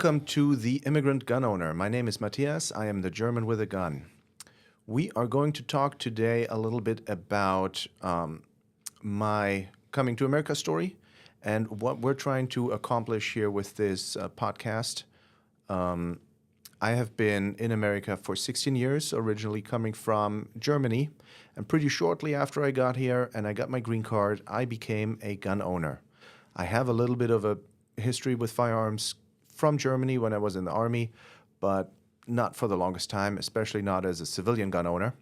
Welcome to the Immigrant Gun Owner. My name is Matthias. I am the German with a gun. We are going to talk today a little bit about my coming to America story and what we're trying to accomplish here with this podcast. I have been in America for 16 years, originally coming from Germany. And pretty shortly after I got here and I got my green card, I became a gun owner. I have a little bit of a history with firearms from Germany when I was in the Army, but not for the longest time, especially not as a civilian gun owner.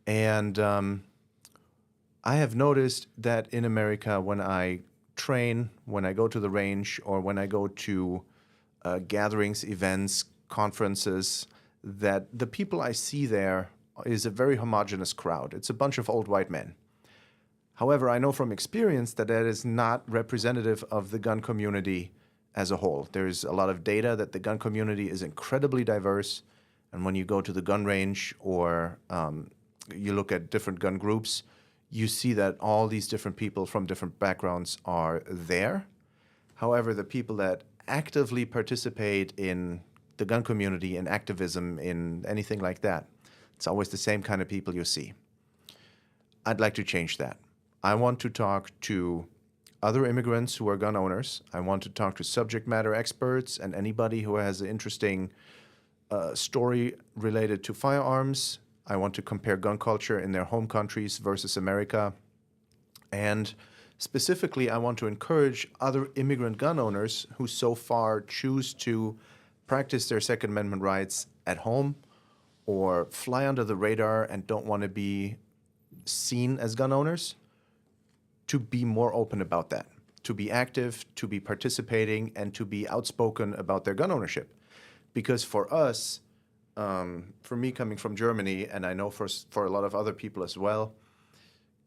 And I have noticed that in America, when I train, when I go to the range, or when I go to gatherings, events, conferences, that the people I see there is a very homogeneous crowd. It's a bunch of old white men. However, I know from experience that that is not representative of the gun community as a whole. There's a lot of data that the gun community is incredibly diverse, and when you go to the gun range or you look at different gun groups, you see that all these different people from different backgrounds are there. However, the people that actively participate in the gun community, in activism, in anything like that, it's always the same kind of people you see. I'd like to change that. I want to talk to other immigrants who are gun owners. I want to talk to subject matter experts and anybody who has an interesting story related to firearms. I want to compare gun culture in their home countries versus America. And specifically, I want to encourage other immigrant gun owners who so far choose to practice their Second Amendment rights at home or fly under the radar and don't want to be seen as gun owners, to be more open about that, to be active, to be participating, and to be outspoken about their gun ownership. Because for us, for me coming from Germany, and I know for a lot of other people as well,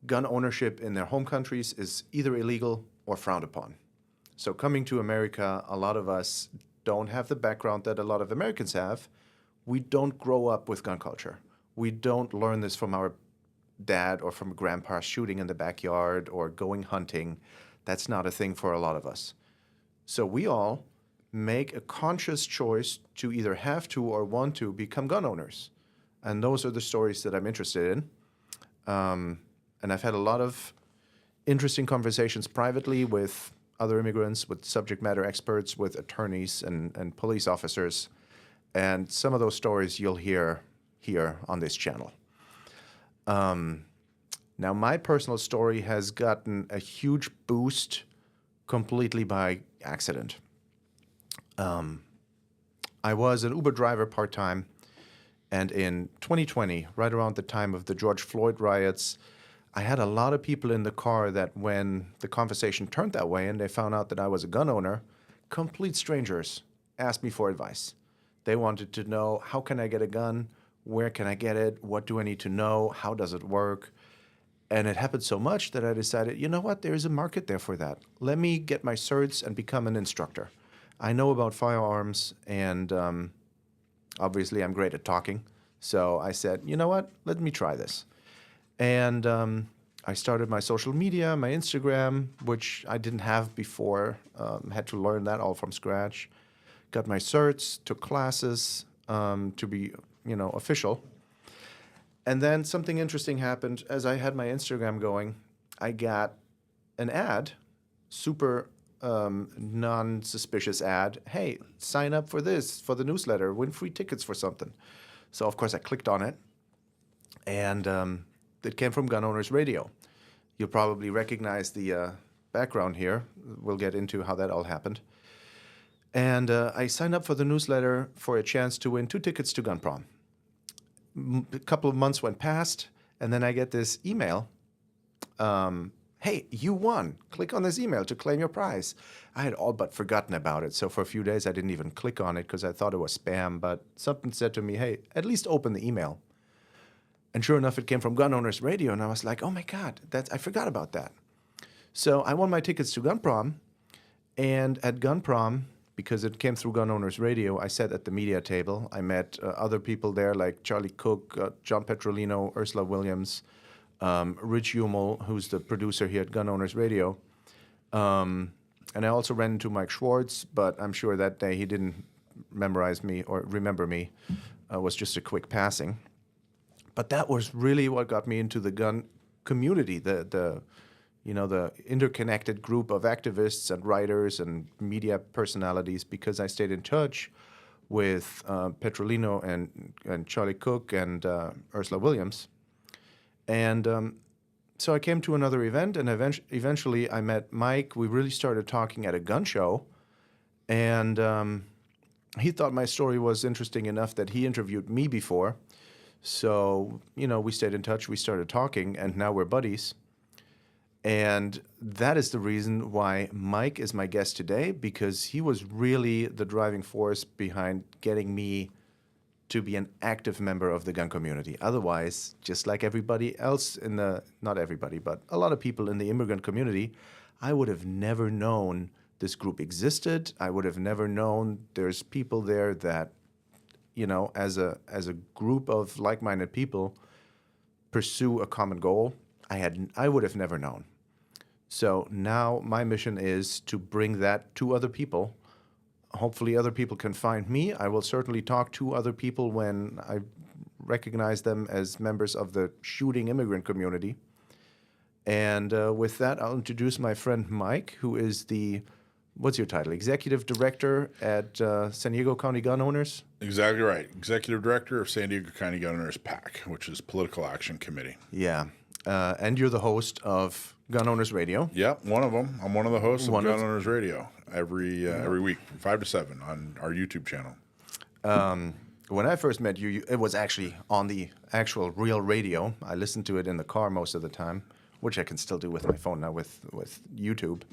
gun ownership in their home countries is either illegal or frowned upon. So coming to America, a lot of us don't have the background that a lot of Americans have. We don't grow up with gun culture. We don't learn this from our dad or from grandpa shooting in the backyard or going hunting. That's not a thing for a lot of us. So we all make a conscious choice to either have to or want to become gun owners. And those are the stories that I'm interested in. And I've had a lot of interesting conversations privately with other immigrants, with subject matter experts, with attorneys and police officers. And some of those stories you'll hear here on this channel. Now, my personal story has gotten a huge boost completely by accident. I was an Uber driver part-time, and in 2020, right around the time of the George Floyd riots, I had a lot of people in the car that when the conversation turned that way and they found out that I was a gun owner, complete strangers asked me for advice. They wanted to know, how can I get a gun? Where can I get it? What do I need to know? How does it work? And it happened so much that I decided, you know what, there is a market there for that. Let me get my certs and become an instructor. I know about firearms, and obviously I'm great at talking. So I said, you know what, let me try this. And I started my social media, my Instagram, which I didn't have before, had to learn that all from scratch. Got my certs, took classes to be official. And then something interesting happened. As I had my Instagram going, I got an ad, super non-suspicious ad. Hey, sign up for this, for the newsletter, win free tickets for something. So, of course, I clicked on it. And it came from Gun Owners Radio. You'll probably recognize the background here. We'll get into how that all happened. And I signed up for the newsletter for a chance to win 2 tickets to Gun Prom. A couple of months went past, and then I get this email. Hey, you won. Click on this email to claim your prize. I had all but forgotten about it, so for a few days I didn't even click on it because I thought it was spam, but something said to me, hey, at least open the email. And sure enough, it came from Gun Owners Radio, and I was like, oh my God, I forgot about that. So I won my tickets to Gun Prom, and at Gun Prom, because it came through Gun Owners Radio, I sat at the media table. I met other people there like Charlie Cook, John Petrolino, Ursula Williams, Rich Hummel, who's the producer here at Gun Owners Radio, and And I also ran into Mike Schwartz, but I'm sure that day he didn't memorize me or remember me. It was just a quick passing. But that was really what got me into the gun community, the interconnected group of activists and writers and media personalities, because I stayed in touch with Petrolino and Charlie Cook and Ursula Williams. And so I came to another event, and eventually I met Mike. We really started talking at a gun show, and he thought my story was interesting enough that he interviewed me before. So, we stayed in touch, we started talking, and now we're buddies. And that is the reason why Mike is my guest today, because he was really the driving force behind getting me to be an active member of the gun community. Otherwise, just like everybody else not everybody, but a lot of people in the immigrant community, I would have never known this group existed. I would have never known there's people there that, as a group of like-minded people, pursue a common goal. I would have never known. So now my mission is to bring that to other people. Hopefully other people can find me. I will certainly talk to other people when I recognize them as members of the shooting immigrant community. And with that, I'll introduce my friend Mike, who is what's your title? Executive Director at San Diego County Gun Owners? Exactly right. Executive Director of San Diego County Gun Owners PAC, which is Political Action Committee. Yeah. And you're the host of Gun Owners Radio. Yep, one of them. I'm one of the hosts of Gun Owners Radio every week from 5 to 7 on our YouTube channel. When I first met you, it was actually on the actual real radio. I listened to it in the car most of the time, which I can still do with my phone now with YouTube.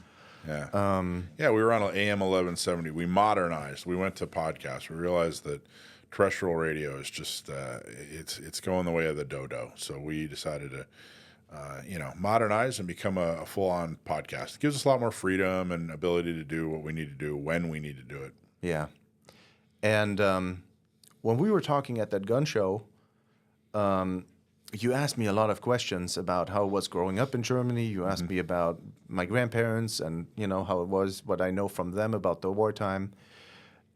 Yeah. We were on AM 1170. We modernized. We went to podcasts. We realized that terrestrial radio is just it's going the way of the dodo. So we decided to modernize and become a full-on podcast. It gives us a lot more freedom and ability to do what we need to do when we need to do it. Yeah. And when we were talking at that gun show, you asked me a lot of questions about how it was growing up in Germany. You asked me about my grandparents and, how it was, what I know from them about the wartime.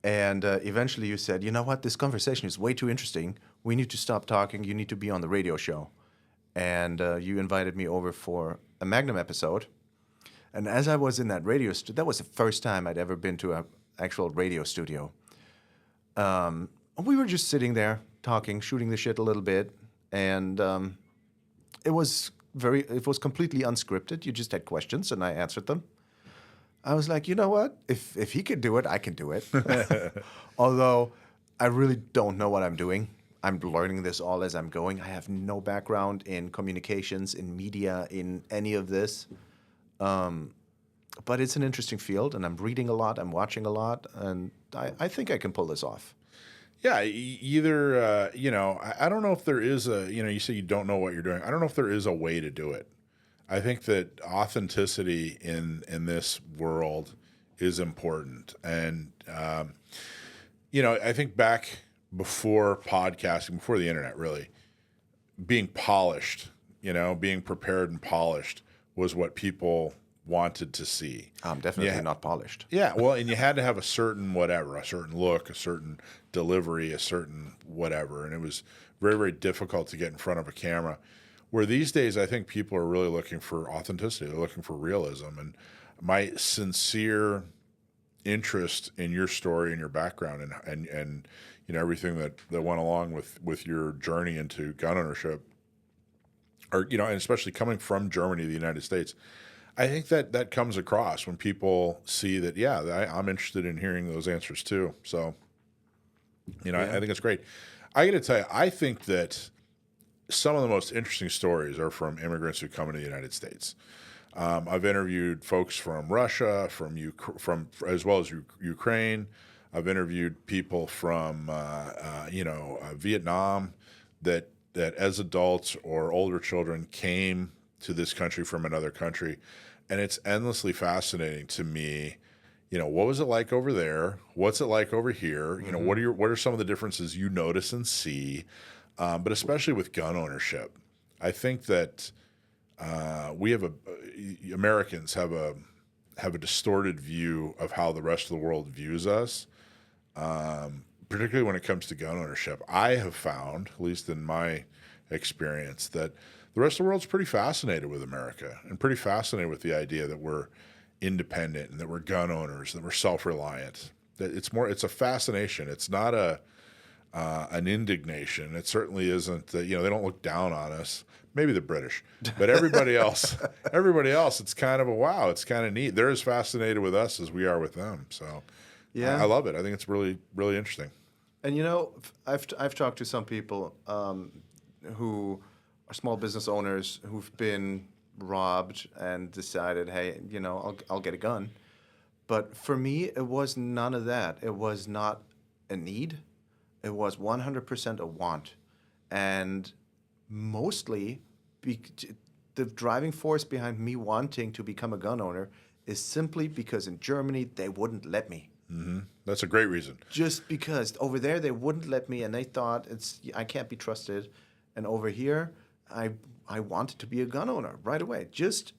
And eventually you said, you know what, this conversation is way too interesting. We need to stop talking. You need to be on the radio show. And you invited me over for a Magnum episode. And as I was in that radio studio, that was the first time I'd ever been to an actual radio studio. We were just sitting there talking, shooting the shit a little bit. And it was completely unscripted. You just had questions, and I answered them. I was like, you know what? If he could do it, I can do it. Although I really don't know what I'm doing. I'm learning this all as I'm going. I have no background in communications, in media, in any of this. But it's an interesting field, and I'm reading a lot, I'm watching a lot, and I think I can pull this off. Yeah, I don't know if there is you say you don't know what you're doing. I don't know if there is a way to do it. I think that authenticity in this world is important. And, I think back before podcasting, before the internet really, being polished, being prepared and polished was what people wanted to see. I'm definitely not polished. Yeah, well, and you had to have a certain whatever, a certain look, a certain delivery, a certain whatever. And it was very, very difficult to get in front of a camera. Where these days, I think people are really looking for authenticity. They're looking for realism. And my sincere interest in your story and your background and everything that went along with your journey into gun ownership, or and especially coming from Germany to the United States, I think that comes across when people see that. I'm interested in hearing those answers too. So, I think it's great. I got to tell you, I think that some of the most interesting stories are from immigrants who come into the United States. I've interviewed folks from Russia, from as well as Ukraine. I've interviewed people from Vietnam that as adults or older children came to this country from another country, and it's endlessly fascinating to me. What was it like over there? What's it like over here? What are some of the differences you notice and see? But especially with gun ownership, I think that Americans have have a distorted view of how the rest of the world views us, particularly when it comes to gun ownership. I have found, at least in my experience, that the rest of the world's pretty fascinated with America and pretty fascinated with the idea that we're independent and that we're gun owners, that we're self-reliant. That it's a fascination. It's not an indignation. It certainly isn't. They don't look down on us. Maybe the British, but everybody else, it's kind of a wow. It's kind of neat. They're as fascinated with us as we are with them. So, Yeah. I love it. I think it's really, really interesting. And I've talked to some people who are small business owners who've been robbed and decided, hey, I'll get a gun. But for me, it was none of that. It was not a need. It was 100% a want. And mostly, the driving force behind me wanting to become a gun owner is simply because in Germany, they wouldn't let me. Mm-hmm. That's a great reason. Just because over there, they wouldn't let me, and they thought I can't be trusted. And over here, I wanted to be a gun owner right away, just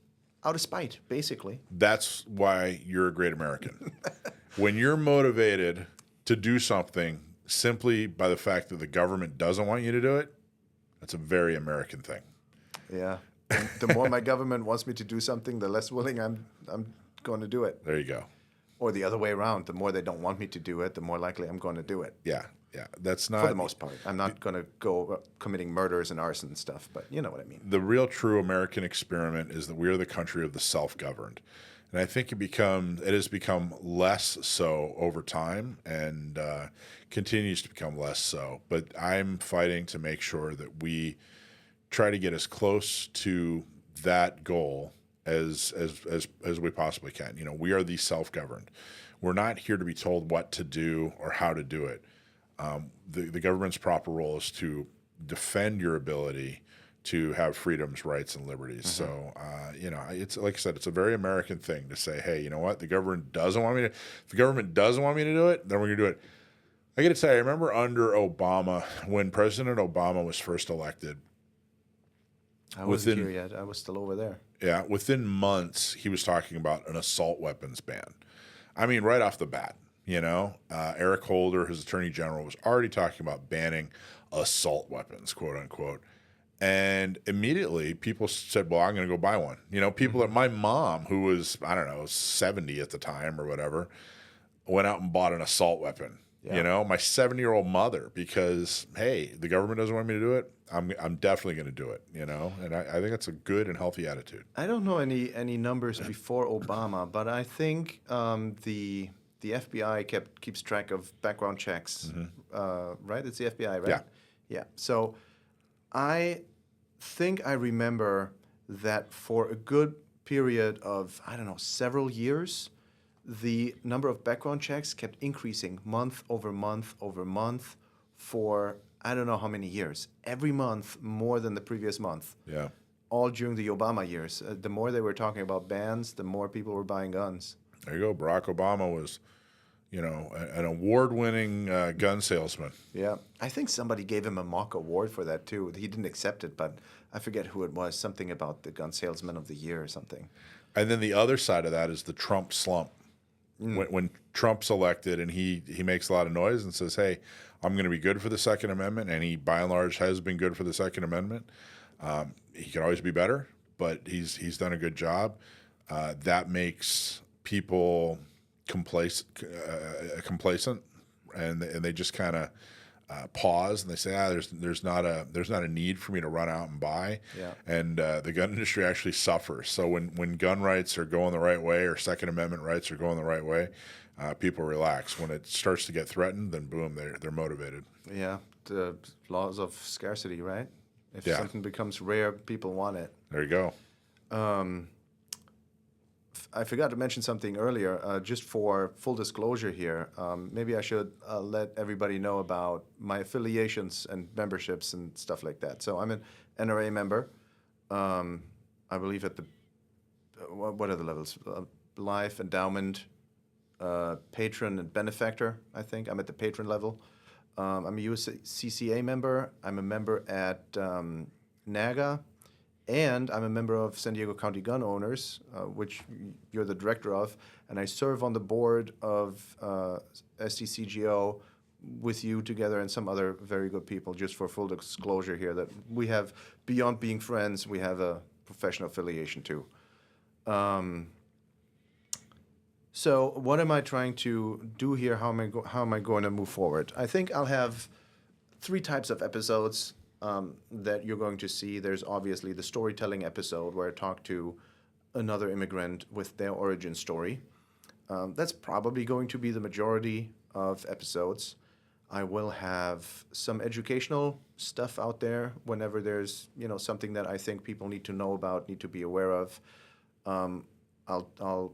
out of spite, basically. That's why you're a great American. When you're motivated to do something simply by the fact that the government doesn't want you to do it, that's a very American thing. Yeah. And the more my government wants me to do something, the less willing I'm going to do it. There you go. Or the other way around. The more they don't want me to do it, the more likely I'm going to do it. Yeah. That's not, for the most part. I'm not going to go committing murders and arson and stuff, but you know what I mean. The real true American experiment is that we are the country of the self-governed. And I think it has become less so over time and continues to become less so. But I'm fighting to make sure that we try to get as close to that goal as we possibly can. We are the self-governed. We're not here to be told what to do or how to do it. The government's proper role is to defend your ability to have freedoms, rights, and liberties. Mm-hmm. So, it's like I said, it's a very American thing to say, hey, you know what? The government doesn't want me to. If the government doesn't want me to do it, then we're going to do it. I got to tell you, I remember under Obama, when President Obama was first elected. I wasn't here yet. I was still over there. Yeah, within months, he was talking about an assault weapons ban. I mean, right off the bat. Eric Holder, his attorney general, was already talking about banning assault weapons, quote unquote. And immediately people said, well, I'm going to go buy one. People my mom, who was, 70 at the time or whatever, went out and bought an assault weapon. Yeah. My 70-year-old mother, because, hey, the government doesn't want me to do it. I'm definitely going to do it, and I think that's a good and healthy attitude. I don't know any numbers before Obama, but I think the FBI keeps track of background checks, mm-hmm. Right? It's the FBI, right? Yeah. Yeah. So I think I remember that for a good period of, several years, the number of background checks kept increasing month over month over month for I don't know how many years. Every month more than the previous month. Yeah. All during the Obama years. The more they were talking about bans, the more people were buying guns. There you go. Barack Obama was, an award-winning gun salesman. Yeah. I think somebody gave him a mock award for that, too. He didn't accept it, but I forget who it was. Something about the gun salesman of the year or something. And then the other side of that is the Trump slump. When Trump's elected and he makes a lot of noise and says, hey, I'm going to be good for the Second Amendment, and he, by and large, has been good for the Second Amendment. He can always be better, but he's done a good job. That makes people complacent, and they just kind of pause and they say, there's not a need for me to run out and buy. Yeah. And the gun industry actually suffers. So when gun rights are going the right way or Second Amendment rights are going the right way, people relax. When it starts to get threatened, then boom, they're motivated. Yeah, the laws of scarcity, right? If Yeah. something becomes rare, people want it. There you go. I forgot to mention something earlier. Just for full disclosure here, maybe I should let everybody know about my affiliations and memberships and stuff like that. So I'm an NRA member. I believe at the what are the levels? Life, endowment, patron, and benefactor. I think I'm at the patron level. I'm a USCCA member. I'm a member at NAGA, And I'm a member of San Diego County Gun Owners, which you're the director of, and I serve on the board of SDCGO with you together and some other very good people, just for full disclosure here, that we have, beyond being friends, we have a professional affiliation too. So what am I trying to do here? How am I going to move forward? I think I'll have 3 types of episodes that you're going to see. There's obviously the storytelling episode where I talk to another immigrant with their origin story. That's probably going to be the majority of episodes. I will have some educational stuff out there whenever there's something that I think people need to know about, need to be aware of. I'll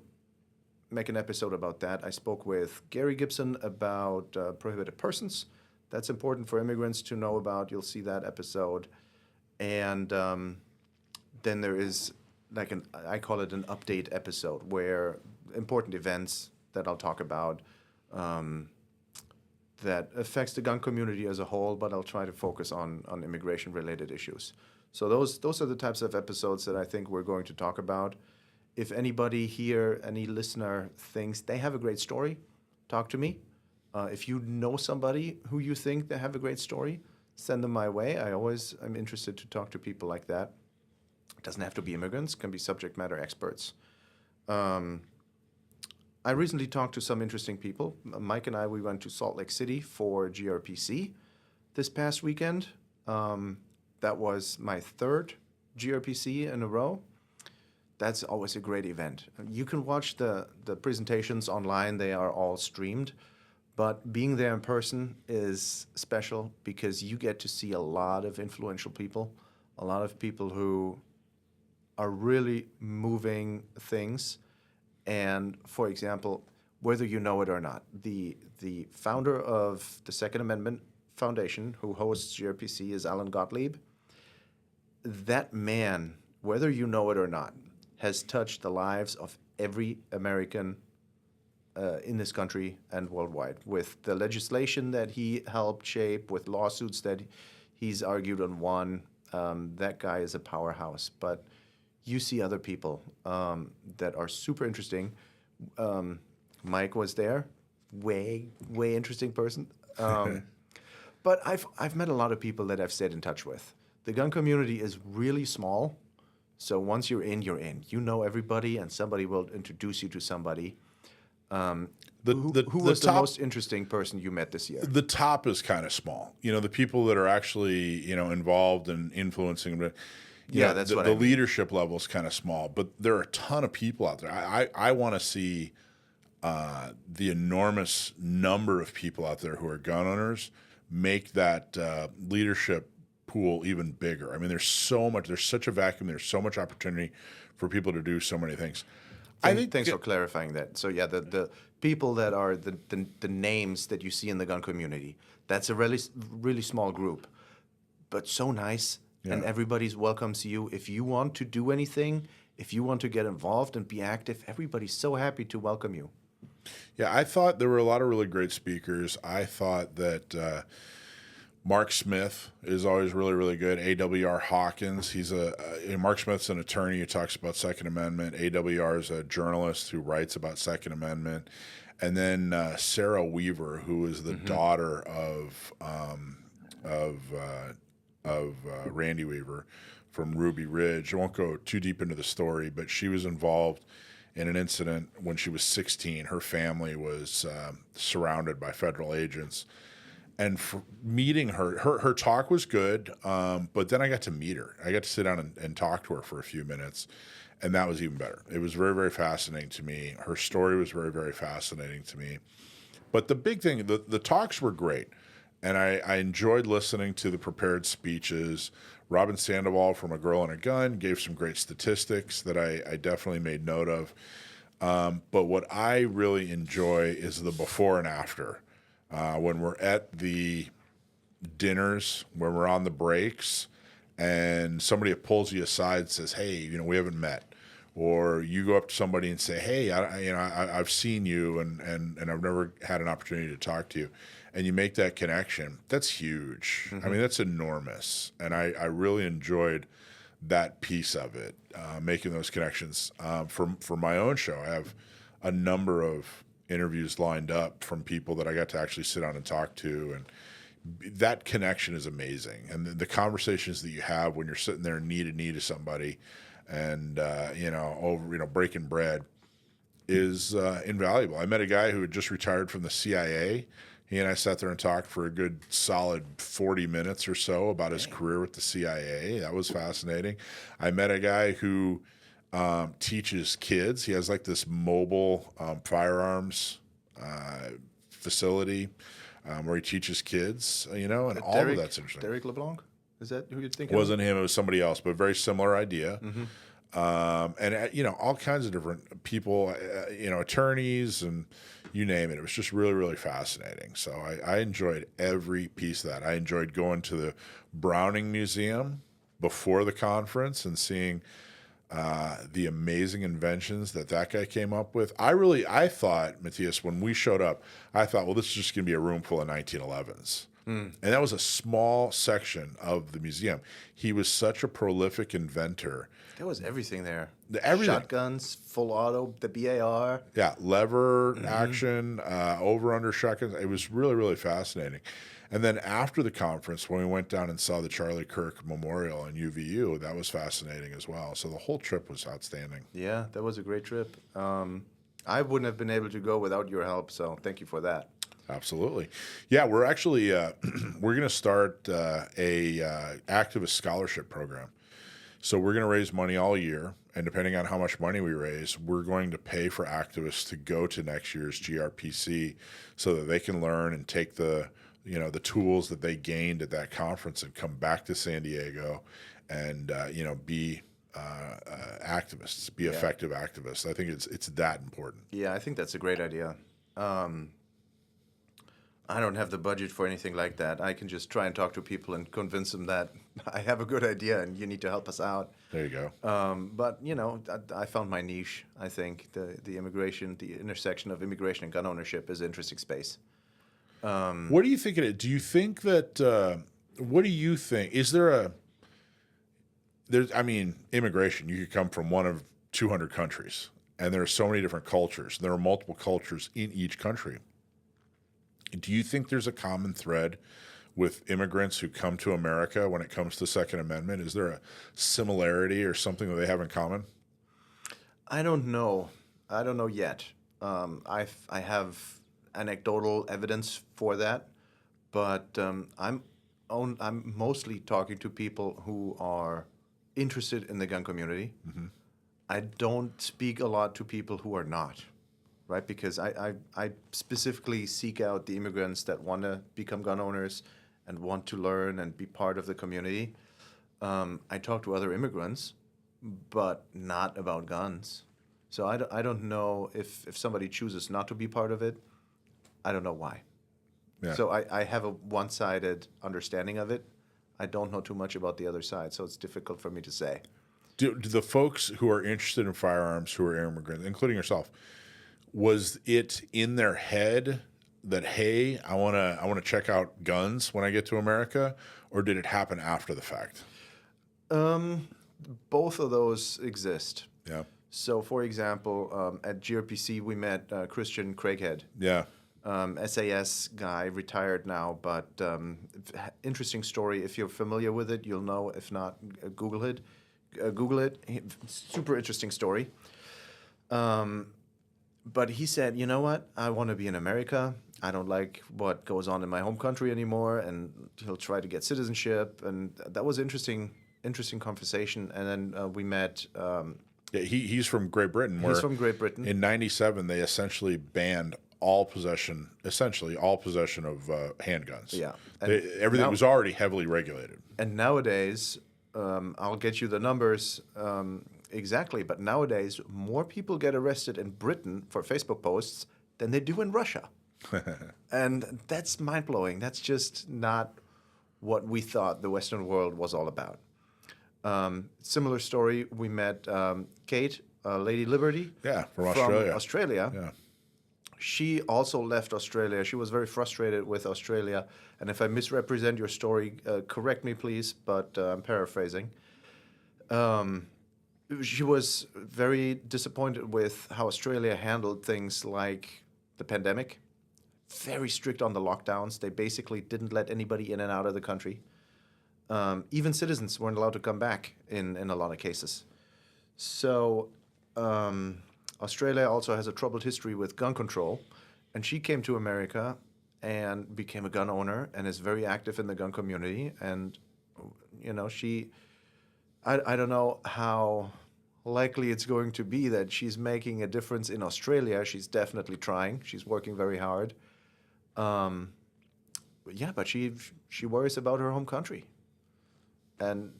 make an episode about that. I spoke with Gary Gibson about prohibited persons. That's important for immigrants to know about. You'll see that episode. And then there is I call it an update episode, where important events that I'll talk about that affects the gun community as a whole, but I'll try to focus on immigration-related issues. So those are the types of episodes that I think we're going to talk about. If anybody here, any listener, thinks they have a great story, talk to me. If you know somebody who you think they have a great story, send them my way. I'm interested to talk to people like that. It doesn't have to be immigrants, can be subject matter experts. I recently talked to some interesting people. Mike and I, we went to Salt Lake City for GRPC this past weekend. That was my 3rd GRPC in a row. That's always a great event. You can watch the presentations online. They are all streamed. But being there in person is special because you get to see a lot of influential people, a lot of people who are really moving things. And, for example, whether you know it or not, the founder of the Second Amendment Foundation, who hosts GRPC, is Alan Gottlieb. That man, whether you know it or not, has touched the lives of every American in this country and worldwide, with the legislation that he helped shape, with lawsuits that he's argued and won. That guy is a powerhouse. But you see other people that are super interesting. Mike was there, way interesting person. But I've met a lot of people that I've stayed in touch with. The gun community is really small, so once you're in, you're in. You know everybody, and somebody will introduce you to somebody. Who was the most interesting person you met this year? The top is kind of small. The people that are actually involved in influencing. That's what I mean. The leadership level is kind of small, but there are a ton of people out there. I want to see the enormous number of people out there who are gun owners make that leadership pool even bigger. I mean, there's such a vacuum. There's so much opportunity for people to do so many things. Thanks for clarifying that. So yeah, the people that are the names that you see in the gun community, that's a really small group, but so nice. Yeah. And everybody welcomes you. If you want to do anything, if you want to get involved and be active, everybody's so happy to welcome you. Yeah, I thought there were a lot of really great speakers. I thought that Mark Smith is always really, really good. AWR Hawkins, Mark Smith's an attorney who talks about Second Amendment. AWR is a journalist who writes about Second Amendment. And then Sarah Weaver, who is the daughter of Randy Weaver from Ruby Ridge. I won't go too deep into the story, but she was involved in an incident when she was 16. Her family was surrounded by federal agents. And for meeting her talk was good, but then I got to meet her. I got to sit down and talk to her for a few minutes, and that was even better. It was very, very fascinating to me. Her story was very, very fascinating to me. But the big thing, the talks were great. And I enjoyed listening to the prepared speeches. Robin Sandoval from A Girl and a Gun gave some great statistics that I definitely made note of. But what I really enjoy is the before and after. When we're at the dinners, when we're on the breaks, and somebody pulls you aside and says, hey, we haven't met. Or you go up to somebody and say, hey, I've seen you and I've never had an opportunity to talk to you. And you make that connection. That's huge. I mean, that's enormous. And I really enjoyed that piece of it, making those connections. For my own show, I have a number of interviews lined up from people that I got to actually sit down and talk to, and that connection is amazing. And the conversations that you have when you're sitting there knee to knee to somebody, and breaking bread is invaluable. I met a guy who had just retired from the CIA. He and I sat there and talked for a good solid 40 minutes or so about his career with the CIA. That was fascinating. I met a guy who teaches kids. He has like this mobile firearms facility where he teaches kids, and all of that's interesting. Derek LeBlanc? Is that who you're thinking Wasn't him, it was somebody else, but very similar idea. And all kinds of different people, attorneys and you name it. It was just really, really fascinating. So I enjoyed every piece of that. I enjoyed going to the Browning Museum before the conference and seeing the amazing inventions that guy came up with. I thought, Matthias, when we showed up, I thought, well, this is just going to be a room full of 1911s. And that was a small section of the museum. He was such a prolific inventor. There was everything there. Everything. Shotguns, full auto, the BAR. Yeah, lever action, over-under shotguns. It was really, really fascinating. And then after the conference, when we went down and saw the Charlie Kirk Memorial in UVU, that was fascinating as well. So the whole trip was outstanding. Yeah, that was a great trip. I wouldn't have been able to go without your help, so thank you for that. Absolutely. Yeah, we're actually we're going to start a activist scholarship program. So we're going to raise money all year, and depending on how much money we raise, we're going to pay for activists to go to next year's GRPC so that they can learn and take the tools that they gained at that conference and come back to San Diego and be activists, be effective activists. I think it's that important. Yeah, I think that's a great idea. I don't have the budget for anything like that. I can just try and talk to people and convince them that I have a good idea and you need to help us out. There you go. But I found my niche. I think the intersection of immigration and gun ownership is an interesting space. What do you think of it? Do you think that? What do you think? Is there immigration. You could come from one of 200 countries, and there are so many different cultures. There are multiple cultures in each country. Do you think there's a common thread with immigrants who come to America when it comes to Second Amendment? Is there a similarity or something that they have in common? I don't know. I don't know yet. I have anecdotal evidence for that, but I'm mostly talking to people who are interested in the gun community. Mm-hmm. I don't speak a lot to people who are not. Right, because I specifically seek out the immigrants that want to become gun owners and want to learn and be part of the community. I talk to other immigrants, but not about guns. So I don't know if somebody chooses not to be part of it. I don't know why. Yeah. So I have a one-sided understanding of it. I don't know too much about the other side, so it's difficult for me to say. Do the folks who are interested in firearms who are immigrants, including yourself, was it in their head that, hey, I want to check out guns when I get to America, or did it happen after the fact? Both of those exist. Yeah. So, for example, at GRPC, we met Christian Craighead. Yeah. SAS guy, retired now, but interesting story. If you're familiar with it, you'll know. If not, Google it. Super interesting story. But he said, you know what? I want to be in America. I don't like what goes on in my home country anymore. And he'll try to get citizenship. And that was interesting conversation. And then we met. He's from Great Britain. He's from Great Britain. In '97, they essentially banned all possession of handguns. Yeah. Everything was already heavily regulated. And nowadays, I'll get you the numbers. Exactly, but nowadays more people get arrested in Britain for Facebook posts than they do in Russia. And that's mind-blowing. That's just not what we thought the Western world was all about. Similar story, we met Kate, Lady Liberty. Yeah, from Australia. Yeah. She also left Australia. She was very frustrated with Australia. And if I misrepresent your story, correct me, please, but I'm paraphrasing. Um, she was very disappointed with how Australia handled things like the pandemic. Very strict on the lockdowns. They basically didn't let anybody in and out of the country. Even citizens weren't allowed to come back in a lot of cases. So Australia also has a troubled history with gun control, and she came to America and became a gun owner and is very active in the gun community. And I don't know how likely it's going to be that she's making a difference in Australia. She's definitely trying. She's working very hard. Um, but she worries about her home country, and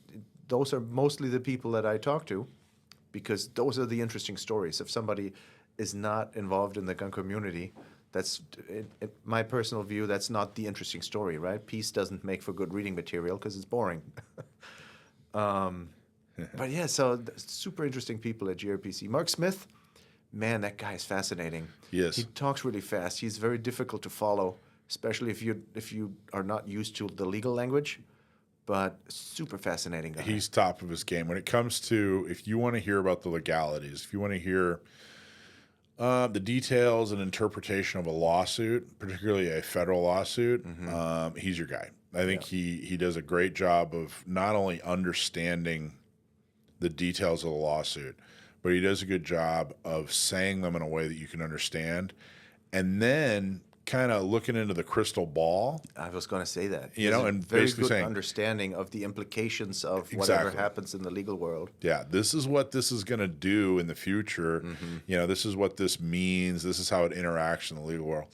those are mostly the people that I talk to, because those are the interesting stories. If somebody is not involved in the gun community, that's, in my personal view, that's not the interesting story, right? Peace doesn't make for good reading material because it's boring. But yeah, so super interesting people at GRPC. Mark Smith, man, that guy is fascinating. Yes. He talks really fast. He's very difficult to follow, especially if you are not used to the legal language. But super fascinating guy. He's top of his game. When it comes to, if you want to hear about the legalities, if you want to hear the details and interpretation of a lawsuit, particularly a federal lawsuit, he's your guy. I think he does a great job of not only understanding the details of the lawsuit, but he does a good job of saying them in a way that you can understand, and then kind of looking into the crystal ball. I was going to say that. You know, and very basically good saying, understanding of the implications of whatever happens in the legal world. yeah, this is what this is going to do in the future. You know, this is what this means. This is how it interacts in the legal world.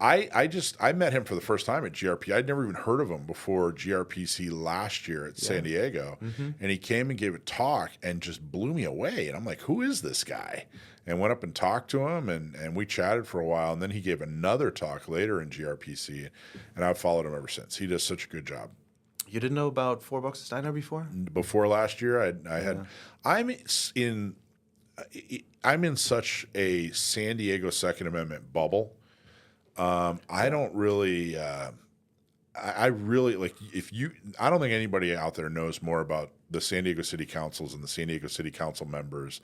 I met him for the first time at GRP. I'd never even heard of him before GRPC last year at San Diego. And he came and gave a talk and just blew me away. And I'm like, who is this guy? And went up and talked to him, and we chatted for a while. And then he gave another talk later in GRPC, and I've followed him ever since. He does such a good job. You didn't know about Four Boxes Diner before? Before last year, I'm in such a San Diego Second Amendment bubble. I don't really, I really like, I don't think anybody out there knows more about the San Diego City Councils and the San Diego City Council members,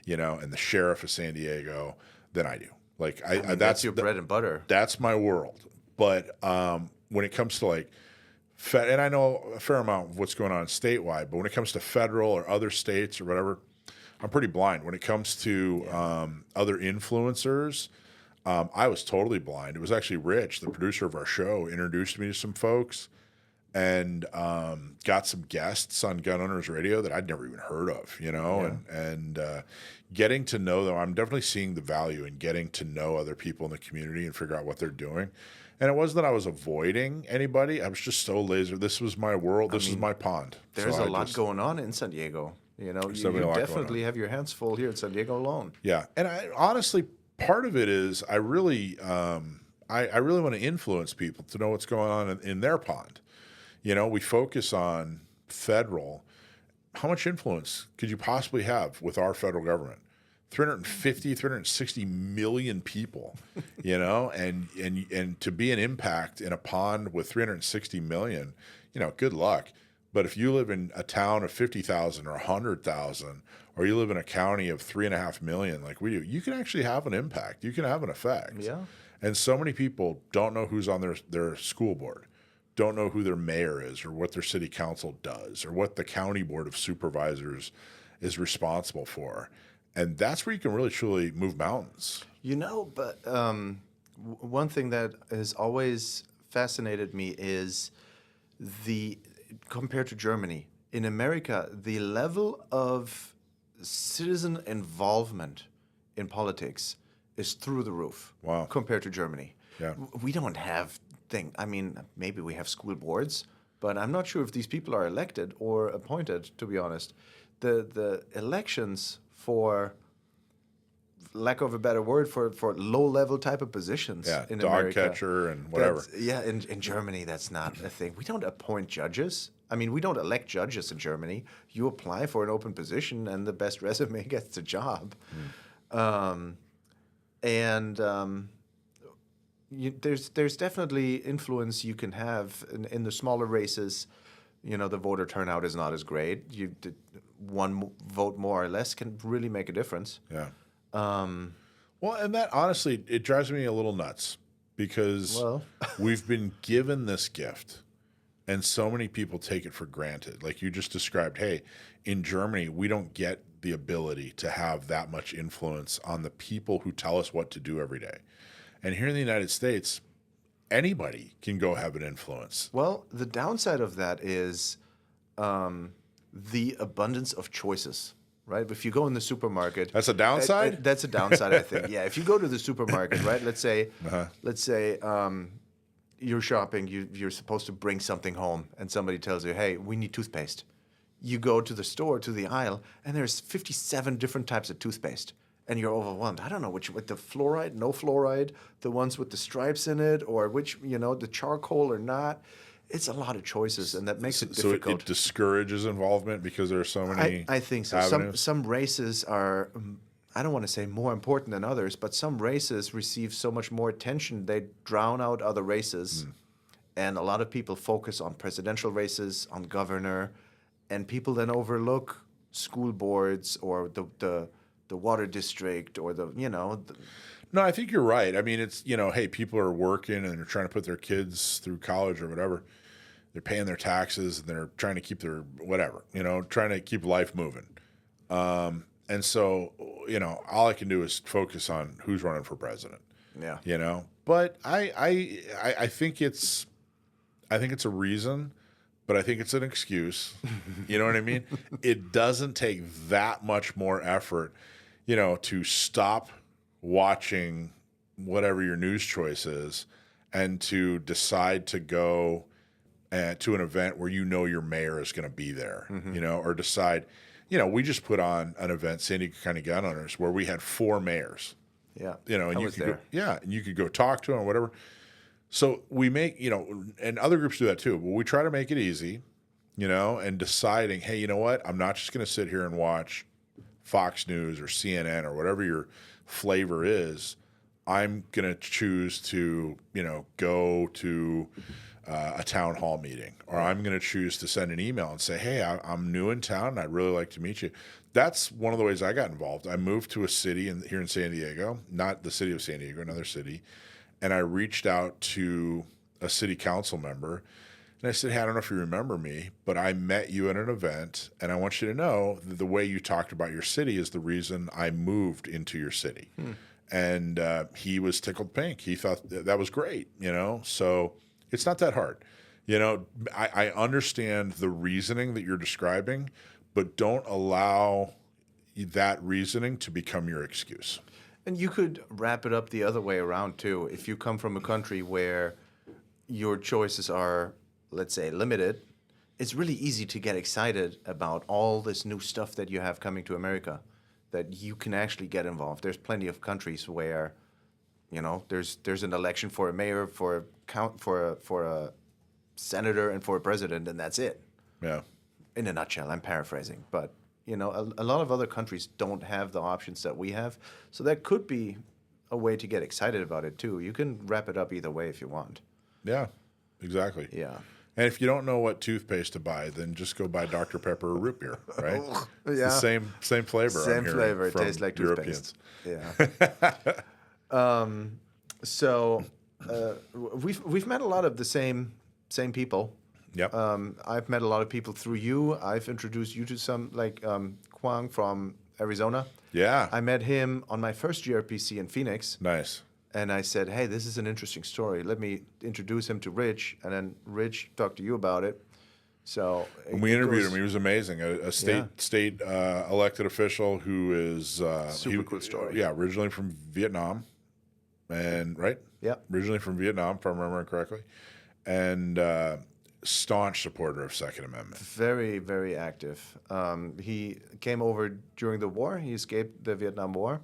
you know, and the sheriff of San Diego than I do. Like, I mean, that's your bread and butter. That's my world. But when it comes to like, and I know a fair amount of what's going on statewide, but when it comes to federal or other states or whatever, I'm pretty blind. When it comes to other influencers, I was totally blind. It was actually Rich, the producer of our show, introduced me to some folks and got some guests on Gun Owners Radio that I'd never even heard of, you know, and getting to know them. I'm definitely seeing the value in getting to know other people in the community and figure out what they're doing. And it wasn't that I was avoiding anybody. I was just so laser. This was my world. This is my pond. There's a lot going on in San Diego. You know, you definitely have your hands full here in San Diego alone. Yeah. And I honestly, part of it is I really want to influence people to know what's going on in their pond. You know, we focus on federal. How much influence could you possibly have with our federal government? 360 million people, you know, and to be an impact in a pond with 360 million, you know, good luck. But if you live in a town of 50,000 or 100,000, or you live in a county of 3.5 million, like we do, you can actually have an impact. You can have an effect. Yeah. And so many people don't know who's on their school board, don't know who their mayor is, or what their city council does, or what the county board of supervisors is responsible for. And that's where you can really truly move mountains. You know, but one thing that has always fascinated me is compared to Germany, in America, the level of citizen involvement in politics is through the roof. Wow. Compared to Germany. Yeah. We don't have I mean, maybe we have school boards, but I'm not sure if these people are elected or appointed, to be honest. The elections, for lack of a better word, for low-level type of positions in America. Dog catcher and whatever. In Germany, that's not a thing. We don't appoint judges. I mean, we don't elect judges in Germany. You apply for an open position, and the best resume gets the job. There's definitely influence you can have in the smaller races. the voter turnout is not as great. One vote more or less can really make a difference. Yeah. Um, Well, and that honestly, it drives me a little nuts because well, we've been given this gift and so many people take it for granted. Like you just described, hey, in Germany, we don't get the ability to have that much influence on the people who tell us what to do every day. And here in the United States, anybody can go have an influence. well, the downside of that is the abundance of choices, right? If you go in the supermarket, That's a downside? that's a downside, I think. Yeah, if you go to the supermarket, right? Let's say, you're shopping, you're supposed to bring something home, and somebody tells you, "Hey, we need toothpaste." You go to the store, to the aisle, and there's 57 different types of toothpaste, and you're overwhelmed. I don't know which, with the fluoride, no fluoride, the ones with the stripes in it, or which, the charcoal or not. It's a lot of choices, and that makes it So difficult. it discourages involvement because there are so many I think so. avenues? Some races are, I don't want to say more important than others, but some races receive so much more attention they drown out other races, and a lot of people focus on presidential races, on governor, and people then overlook school boards or the water district or No, I think you're right. I mean, it's, hey, people are working and they're trying to put their kids through college or whatever. They're paying their taxes and they're trying to keep their whatever, trying to keep life moving. And so, all I can do is focus on who's running for president, yeah. But I think it's a reason, but I think it's an excuse. You know what I mean? It doesn't take that much more effort, to stop watching whatever your news choice is and to decide to go to an event where your mayor is going to be there, or decide, we just put on an event, San Diego County Gun Owners, where we had 4 mayors, Yeah. and I you was could there. and you could go talk to them or whatever. So we make, and other groups do that too, but we try to make it easy, and deciding, hey, you know what? I'm not just going to sit here and watch Fox News or CNN or whatever your flavor is. I'm going to choose to, go to a town hall meeting, or I'm going to choose to send an email and say, hey, I'm new in town and I'd really like to meet you. That's one of the ways I got involved. I moved to a city here in San Diego, not the city of San Diego, another city. And I reached out to a city council member and I said, hey, I don't know if you remember me, but I met you at an event and I want you to know that the way you talked about your city is the reason I moved into your city. And he was tickled pink. He thought that was great, So it's not that hard. I understand the reasoning that you're describing, but don't allow that reasoning to become your excuse. And you could wrap it up the other way around too. If you come from a country where your choices are, let's say, limited, it's really easy to get excited about all this new stuff that you have coming to America, that you can actually get involved. There's plenty of countries where, there's an election for a mayor, for a senator, and for a president, and that's it. Yeah. In a nutshell, I'm paraphrasing, but a lot of other countries don't have the options that we have, so that could be a way to get excited about it too. You can wrap it up either way if you want. Yeah, exactly. Yeah. And if you don't know what toothpaste to buy, then just go buy Dr. Pepper or root beer, right? It's Yeah. the same flavor. Same I'm hearing flavor. It from tastes like Europeans. toothpaste. Yeah. So we've met a lot of the same people. Yep. I've met a lot of people through you. I've introduced you to some, like Kwang from Arizona. Yeah. I met him on my first GRPC in Phoenix. Nice. And I said, hey, this is an interesting story. Let me introduce him to Rich. And then Rich talked to you about it. So And we interviewed him. He was amazing. A state elected official who is Super cool story. Yeah, originally from Vietnam, and right. Yeah. Originally from Vietnam, if I remember correctly, and staunch supporter of Second Amendment. Very, very active. He came over during the war. He escaped the Vietnam War.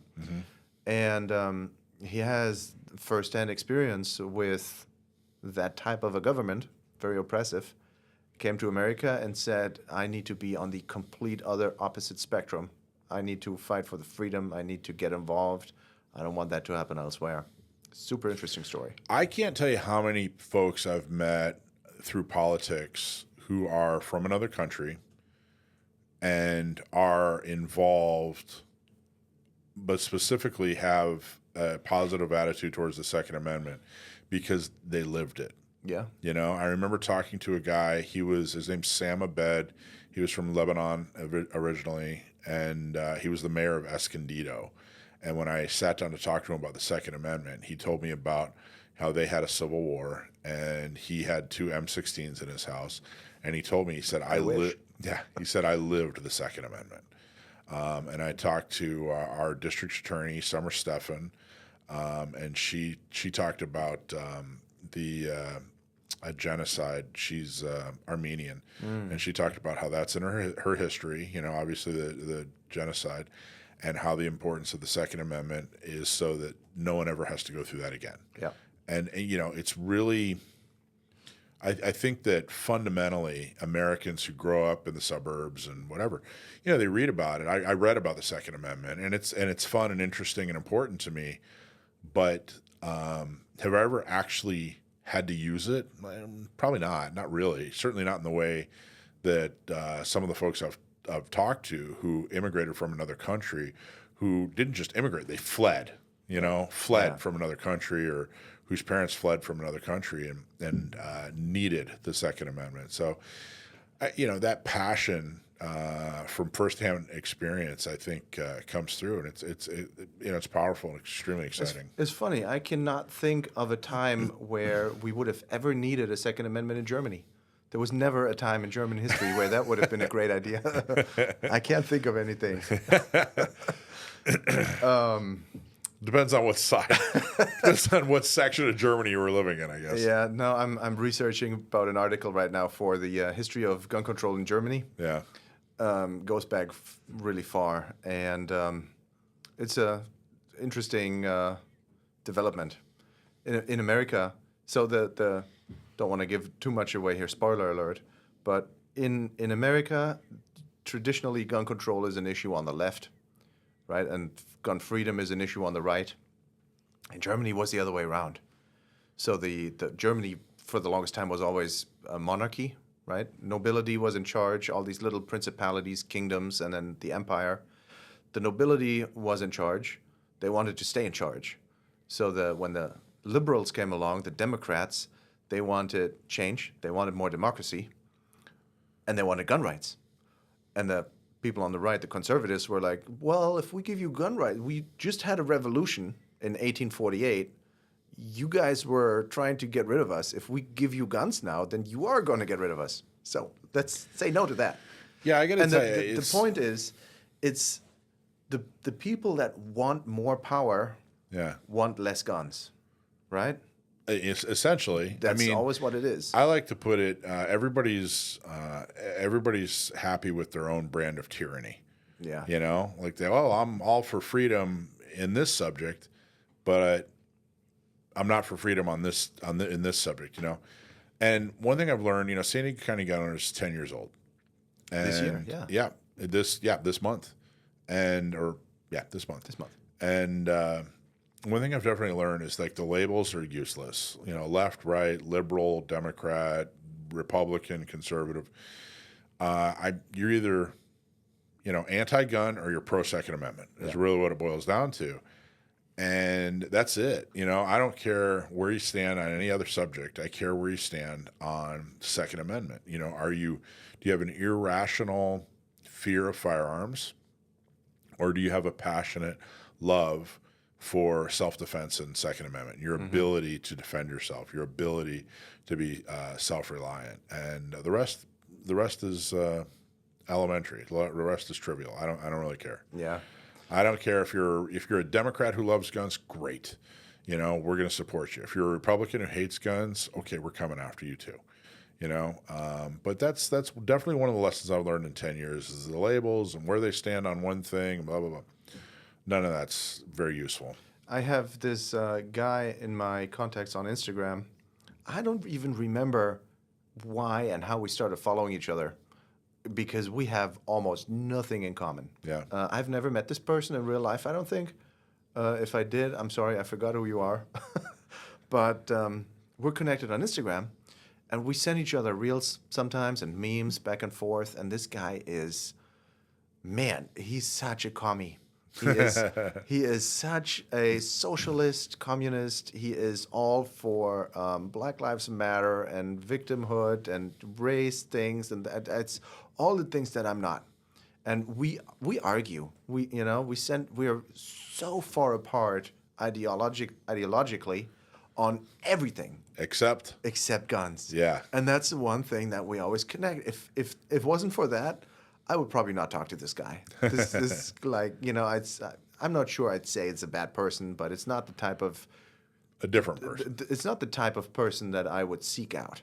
And he has firsthand experience with that type of a government, very oppressive. Came to America and said, I need to be on the complete other opposite spectrum. I need to fight for the freedom. I need to get involved. I don't want that to happen elsewhere. Super interesting story. I can't tell you how many folks I've met through politics who are from another country and are involved, but specifically have a positive attitude towards the Second Amendment because they lived it. Yeah. You know, I remember talking to a guy. His name's Sam Abed. He was from Lebanon originally, and he was the mayor of Escondido. And when I sat down to talk to him about the Second Amendment, he told me about how they had a civil war, and he had two M16s in his house. And he told me, he said, he said, I lived the Second Amendment. And I talked to our district attorney, Summer Stephan, and she talked about a genocide. She's Armenian, and she talked about how that's in her history. You know, obviously the genocide, and how the importance of the Second Amendment is so that no one ever has to go through that again. Yeah. And you know, it's really. I think that fundamentally Americans who grow up in the suburbs and whatever, you know, they read about it. I read about the Second Amendment, and it's fun and interesting and important to me. But have I ever actually had to use it? Probably not really. Certainly not in the way that some of the folks I've talked to who immigrated from another country, who didn't just immigrate, they fled. You know, from another country, or whose parents fled from another country and needed the Second Amendment. So, you know, that passion from firsthand experience, I think, comes through, and it's powerful and extremely exciting. It's funny. I cannot think of a time where we would have ever needed a Second Amendment in Germany. There was never a time in German history where that would have been a great idea. I can't think of anything. Depends on what side. Depends on what section of Germany you were living in, I guess. Yeah, no, I'm researching about an article right now for the history of gun control in Germany. Yeah. Goes back really far, and it's a interesting development in America. So the don't want to give too much away here, spoiler alert, but in America, traditionally gun control is an issue on the left, right, and gun freedom is an issue on the right. In Germany, was the other way around. So the Germany for the longest time was always a monarchy, right? Nobility was in charge, all these little principalities, kingdoms, and then the empire. The nobility was in charge. They wanted to stay in charge. So when the liberals came along, the Democrats, they wanted change. They wanted more democracy, and they wanted gun rights. And the people on the right, the conservatives, were like, well, if we give you gun rights, we just had a revolution in 1848. You guys were trying to get rid of us. If we give you guns now, then you are going to get rid of us. So let's say no to that. Yeah, I got to tell you. The point is, it's the people that want more power want less guns, right? It's essentially, That's always what it is. I like to put it, everybody's happy with their own brand of tyranny. Yeah. You know, like I'm all for freedom in this subject, but I'm not for freedom in this subject, you know. And one thing I've learned, you know, San Diego County Gun Owner is 10 years old. And this year, yeah. This month. This month. This month. And one thing I've definitely learned is like the labels are useless. You know, left, right, liberal, Democrat, Republican, conservative. You're either, you know, anti-gun or you're pro-Second Amendment is really what it boils down to. And that's it. You know, I don't care where you stand on any other subject. I care where you stand on the Second Amendment. You know, do you have an irrational fear of firearms, or do you have a passionate love for self-defense and Second Amendment, your ability to defend yourself, your ability to be self-reliant, and the rest is elementary. The rest is trivial. I don't really care. Yeah, I don't care if you're a Democrat who loves guns. Great, you know, we're going to support you. If you're a Republican who hates guns, okay, we're coming after you too. You know, but that's definitely one of the lessons I've learned in 10 years is the labels and where they stand on one thing. Blah blah blah. None of that's very useful. I have this guy in my contacts on Instagram. I don't even remember why and how we started following each other because we have almost nothing in common. Yeah. I've never met this person in real life, I don't think. If I did, I'm sorry, I forgot who you are. But we're connected on Instagram. And we send each other reels sometimes and memes back and forth. And this guy is, man, he's such a commie. He is such a socialist, communist. He is all for Black Lives Matter and victimhood and race things, and that's all the things that I'm not. And we argue. We are so far apart ideologically on everything Except, guns. yeah. And that's the one thing that we always connect. If it wasn't for that, I would probably not talk to this guy. This like, I'm not sure I'd say it's a bad person, but it's not the type of A different person. it's not the type of person that I would seek out.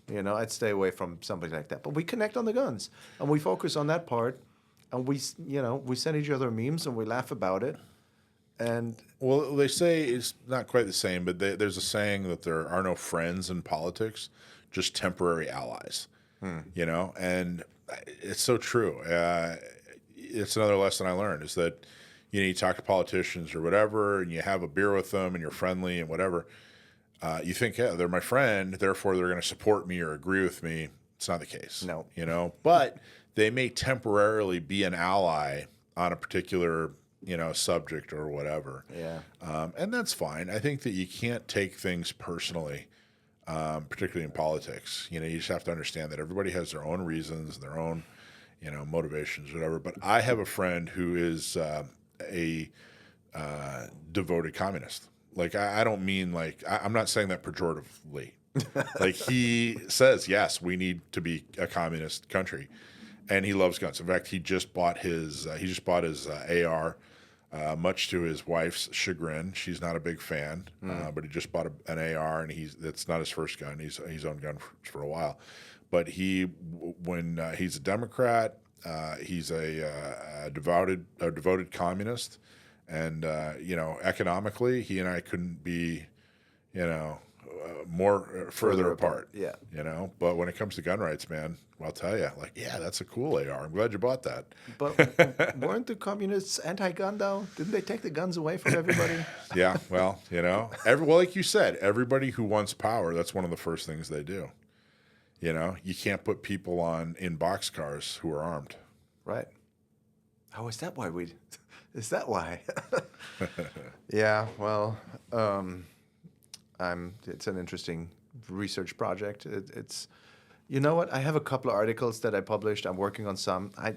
I'd stay away from somebody like that. But we connect on the guns, and we focus on that part, and we send each other memes and we laugh about it. And Well, they say it's not quite the same, but there's a saying that there are no friends in politics, just temporary allies. And it's so true. It's another lesson I learned is that you talk to politicians or whatever, and you have a beer with them, and you're friendly and whatever. You think, yeah, they're my friend, therefore they're going to support me or agree with me. It's not the case. No. But they may temporarily be an ally on a particular subject or whatever. Yeah. And that's fine. I think that you can't take things personally, particularly in politics. You just have to understand that everybody has their own reasons, their own, motivations, whatever. But I have a friend who is a devoted communist. Like, I don't mean I'm not saying that pejoratively. Like, he says, yes, we need to be a communist country. And he loves guns. In fact, he just bought his AR. Much to his wife's chagrin, she's not a big fan, but he just bought an AR, and that's not his first gun. He's owned gun for a while, but when he's a Democrat, he's a devoted communist, and economically, he and I couldn't be, more further apart. Yeah. But when it comes to gun rights, man, I'll tell you, that's a cool AR. I'm glad you bought that. But weren't the communists anti-gun though? Didn't they take the guns away from everybody? Yeah, well, like you said, everybody who wants power, that's one of the first things they do. You can't put people in boxcars who are armed. Right. Oh, is that why is that why? Yeah, well, it's an interesting research project. It's you know what? I have a couple of articles that I published. I'm working on some. I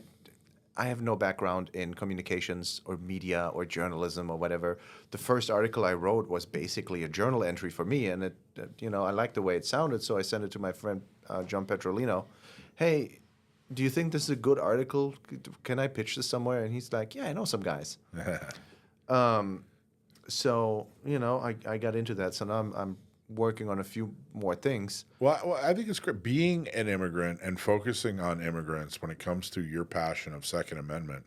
have no background in communications or media or journalism or whatever. The first article I wrote was basically a journal entry for me, and I liked the way it sounded, so I sent it to my friend John Petrolino. Hey, do you think this is a good article? Can I pitch this somewhere? And he's like, yeah, I know some guys. So I got into that. So now I'm working on a few more things. Well, I think it's great being an immigrant and focusing on immigrants when it comes to your passion of Second Amendment.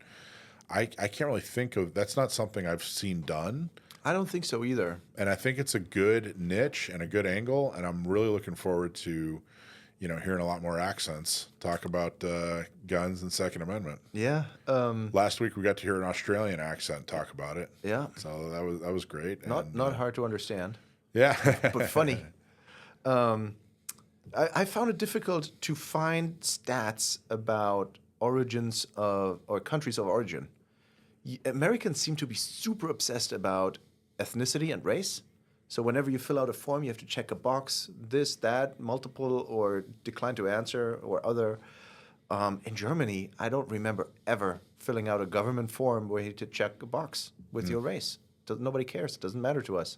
I can't really think of that's not something I've seen done. I don't think so either. And I think it's a good niche and a good angle. And I'm really looking forward to, hearing a lot more accents talk about guns and Second Amendment. Yeah. Last week we got to hear an Australian accent talk about it. Yeah. So that was great. Not hard to understand. Yeah. But funny. I found it difficult to find stats about origins or countries of origin. Americans seem to be super obsessed about ethnicity and race. So whenever you fill out a form, you have to check a box, this, that, multiple, or decline to answer, or other. In Germany, I don't remember ever filling out a government form where you had to check a box with your race. Nobody cares. It doesn't matter to us.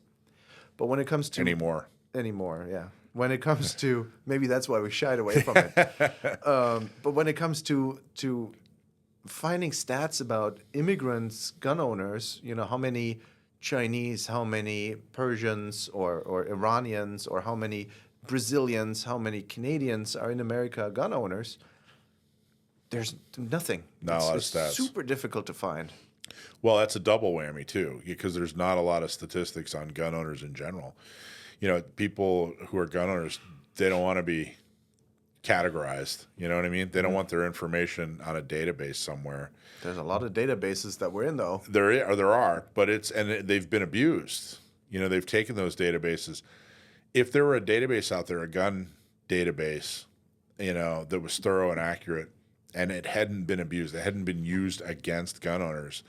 But when it comes to anymore, yeah. When it comes to maybe that's why we shied away from it. But when it comes to finding stats about immigrants, gun owners, how many Chinese, how many Persians or Iranians, or how many Brazilians, how many Canadians are in America gun owners, there's nothing. Not a lot of it's stats. Super difficult to find. Well, that's a double whammy too, because there's not a lot of statistics on gun owners in general. People who are gun owners, they don't want to be categorized. You know what I mean? They don't want their information on a database somewhere. There's a lot of databases that we're in, though. There are, but they've been abused. They've taken those databases. If there were a database out there, a gun database, that was thorough and accurate, and it hadn't been abused, it hadn't been used against gun owners,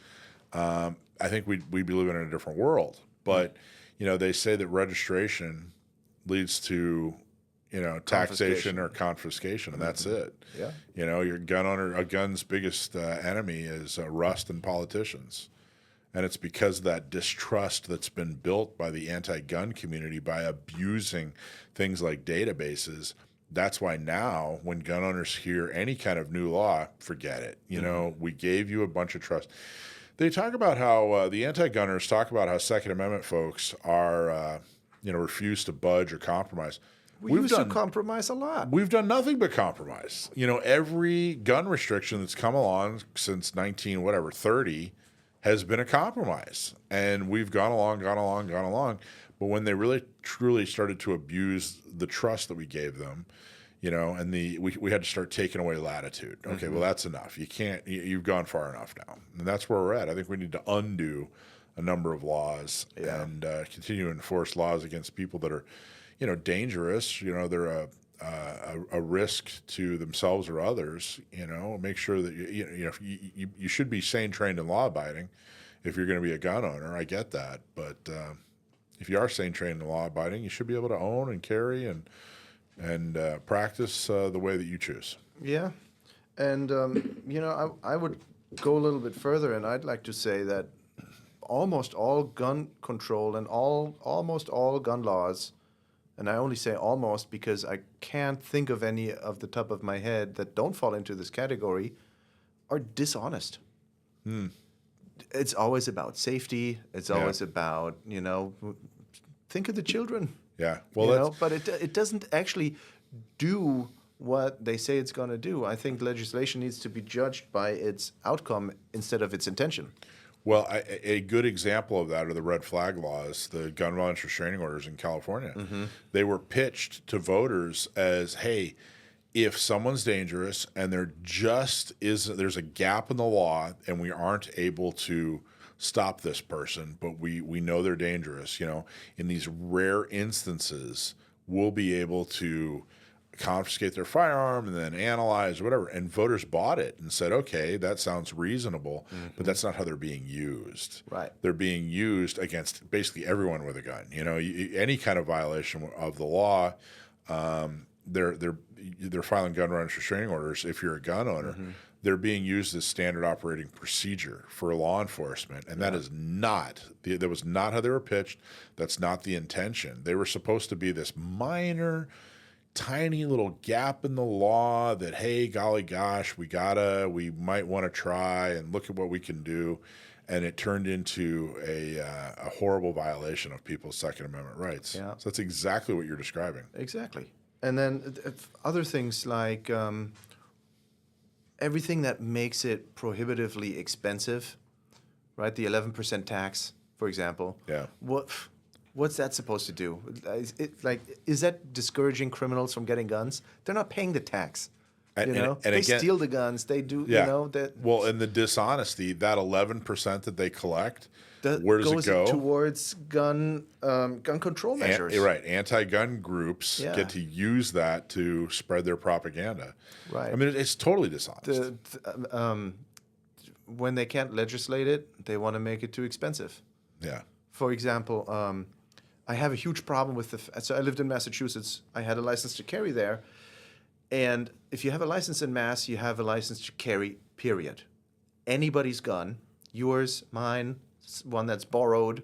I think we'd be living in a different world. But, they say that registration leads to, taxation or confiscation, and that's it. Yeah. Your gun owner, a gun's biggest enemy is rust and politicians. And it's because of that distrust that's been built by the anti-gun community by abusing things like databases. That's why now when gun owners hear any kind of new law, forget it. We gave you a bunch of trust. They talk about how the anti-gunners talk about how Second Amendment folks are, refuse to budge or compromise. We used to compromise a lot. We've done nothing but compromise. Every gun restriction that's come along since 30 has been a compromise. And we've gone along. But when they really, truly started to abuse the trust that we gave them, and we had to start taking away latitude. Okay, well, that's enough. You've gone far enough now. And that's where we're at. I think we need to undo a number of laws and continue to enforce laws against people that are, dangerous. They're a risk to themselves or others. Make sure that you should be sane, trained, and law abiding if you're going to be a gun owner. I get that, but if you are sane, trained, and law abiding, you should be able to own and carry and practice the way that you choose. Yeah, and I would go a little bit further, and I'd like to say that almost all gun control and almost all gun laws. And I only say almost because I can't think of any of the top of my head that don't fall into this category, are dishonest. It's always about safety. It's always about, think of the children. Yeah. Well, but it doesn't actually do what they say it's going to do. I think legislation needs to be judged by its outcome instead of its intention. Well, a good example of that are the red flag laws, the gun violence restraining orders in California. They were pitched to voters as, hey, if someone's dangerous and there's a gap in the law and we aren't able to stop this person, but we know they're dangerous, in these rare instances, we'll be able to confiscate their firearm and then analyze whatever. And voters bought it and said, okay, that sounds reasonable, but that's not how they're being used. Right. They're being used against basically everyone with a gun. Any kind of violation of the law, they're filing gun violence restraining orders. If you're a gun owner, they're being used as standard operating procedure for law enforcement, and that was not how they were pitched. That's not the intention. They were supposed to be this minor, tiny little gap in the law that, hey, golly gosh, we might want to try and look at what we can do. And it turned into a horrible violation of people's Second Amendment rights. Yeah. So that's exactly what you're describing. Exactly. And then other things like everything that makes it prohibitively expensive, right? The 11% tax, for example. Yeah. What's that supposed to do? Is that discouraging criminals from getting guns? They're not paying the tax. And they again, steal the guns. They do. That. Well, and the dishonesty, that 11% that they collect, where does it go? Towards gun control measures. Right. Anti-gun groups get to use that to spread their propaganda. Right. I mean, it's totally dishonest. When they can't legislate it, they want to make it too expensive. Yeah. For example, I have a huge problem with so I lived in Massachusetts. I had a license to carry there. And if you have a license in Mass, you have a license to carry, period. Anybody's gun, yours, mine, one that's borrowed,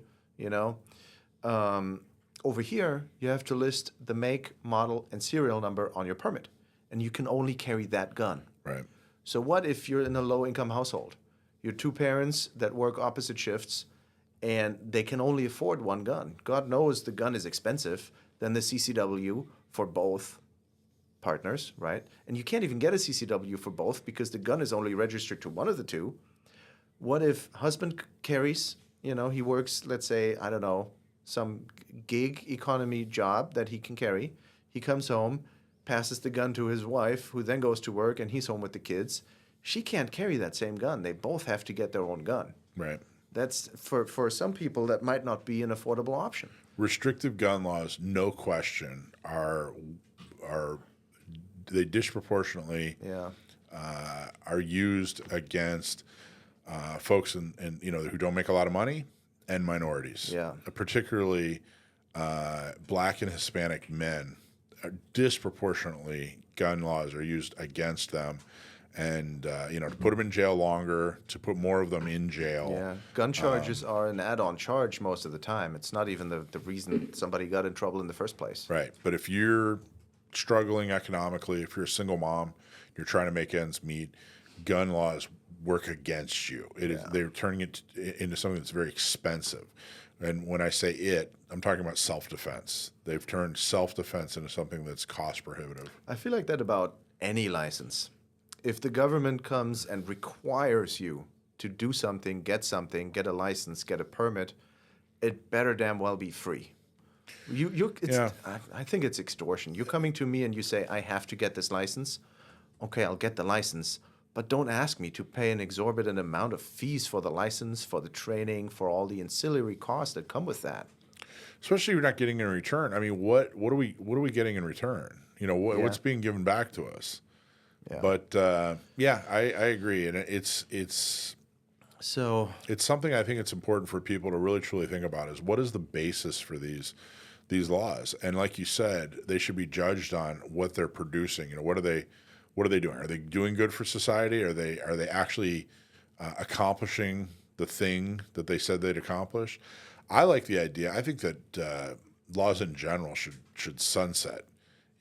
Over here, you have to list the make, model, and serial number on your permit. And you can only carry that gun. Right. So what if you're in a low-income household? You're two parents that work opposite shifts, and they can only afford one gun. God knows the gun is expensive. Then the CCW for both partners, right? And you can't even get a CCW for both because the gun is only registered to one of the two. What if husband carries, he works, let's say, I don't know, some gig economy job that he can carry. He comes home, passes the gun to his wife, who then goes to work, and he's home with the kids. She can't carry that same gun. They both have to get their own gun. Right. That's for some people that might not be an affordable option. Restrictive gun laws, no question, are they disproportionately Yeah. are used against folks who don't make a lot of money and minorities. Yeah. Particularly Black and Hispanic men. Disproportionately, gun laws are used against them, and to put them in jail longer, to put more of them in jail. Yeah. Gun charges are an add-on charge most of the time. It's not even the reason somebody got in trouble in the first place. Right. But if you're struggling economically, if you're a single mom, you're trying to make ends meet, gun laws work against you. They're turning it into something that's very expensive. And when I say I'm talking about self-defense. They've turned self-defense into something that's cost prohibitive. I feel like that about any license. If the government comes and requires you to do something, get a license, get a permit, it better damn well be free. I think it's extortion. You're coming to me and you say, I have to get this license. Okay, I'll get the license, but don't ask me to pay an exorbitant amount of fees for the license, for the training, for all the ancillary costs that come with that. Especially if you're not getting in return. I mean, what are we getting in return? What's being given back to us? Yeah. But I agree, and it's something I think it's important for people to really truly think about is what is the basis for these laws? And like you said, they should be judged on what they're producing. What are they doing? Are they doing good for society? Are they actually accomplishing the thing that they said they'd accomplish? I like the idea. I think that laws in general should sunset.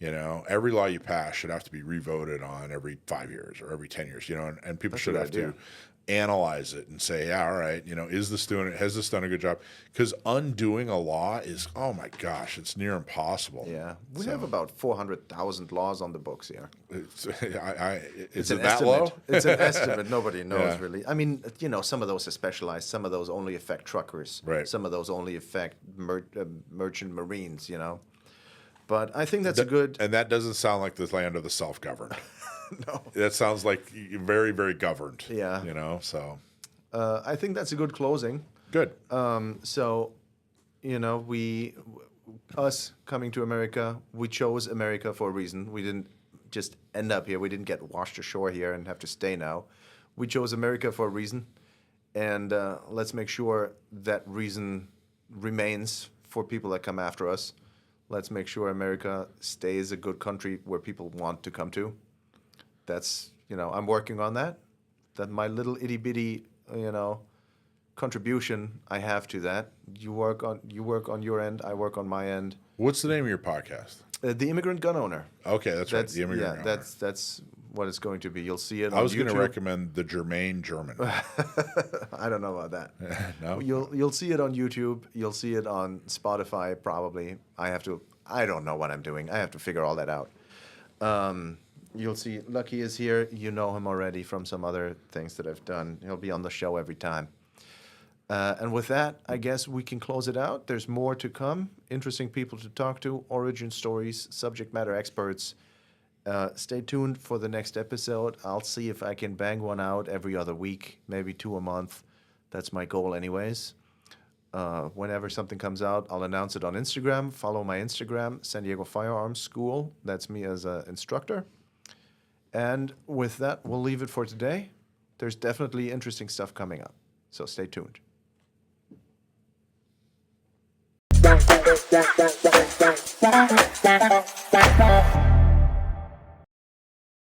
Every law you pass should have to be revoted on every 5 years or every 10 years, and people should have to analyze it and say, yeah, all right, has this done a good job? Because undoing a law is, oh my gosh, it's near impossible. Yeah. We have about 400,000 laws on the books here. It's an that estimate. low? It's an estimate. Nobody knows Yeah. really. I mean, some of those are specialized. Some of those only affect truckers. Right. Some of those only affect merchant marines, But I think that's a good... And that doesn't sound like the land of the self-governed. No. That sounds like very, very governed. Yeah. So. I think that's a good closing. Good. Us coming to America, we chose America for a reason. We didn't just end up here. We didn't get washed ashore here and have to stay now. We chose America for a reason, and let's make sure that reason remains for people that come after us. Let's make sure America stays a good country where people want to come to. That's, I'm working on that. That my little itty bitty, contribution I have to that. You work on your end, I work on my end. What's the name of your podcast? The Immigrant Gun Owner. Okay, that's right. The Immigrant Gun Owner. That's what it's going to be. You'll see it on YouTube. I was going to recommend the Germain German. I don't know about that. No? You'll see it on YouTube. You'll see it on Spotify probably. I don't know what I'm doing. I have to figure all that out. You'll see Lucky is here. You know him already from some other things that I've done. He'll be on the show every time. And with that, I guess we can close it out. There's more to come. Interesting people to talk to, origin stories, subject matter experts. Stay tuned for the next episode. I'll see if I can bang one out every other week, maybe 2 a month. That's my goal anyways. Whenever something comes out, I'll announce it on Instagram. Follow my Instagram, San Diego Firearms School. That's me as an instructor. And with that, we'll leave it for today. There's definitely interesting stuff coming up, so stay tuned.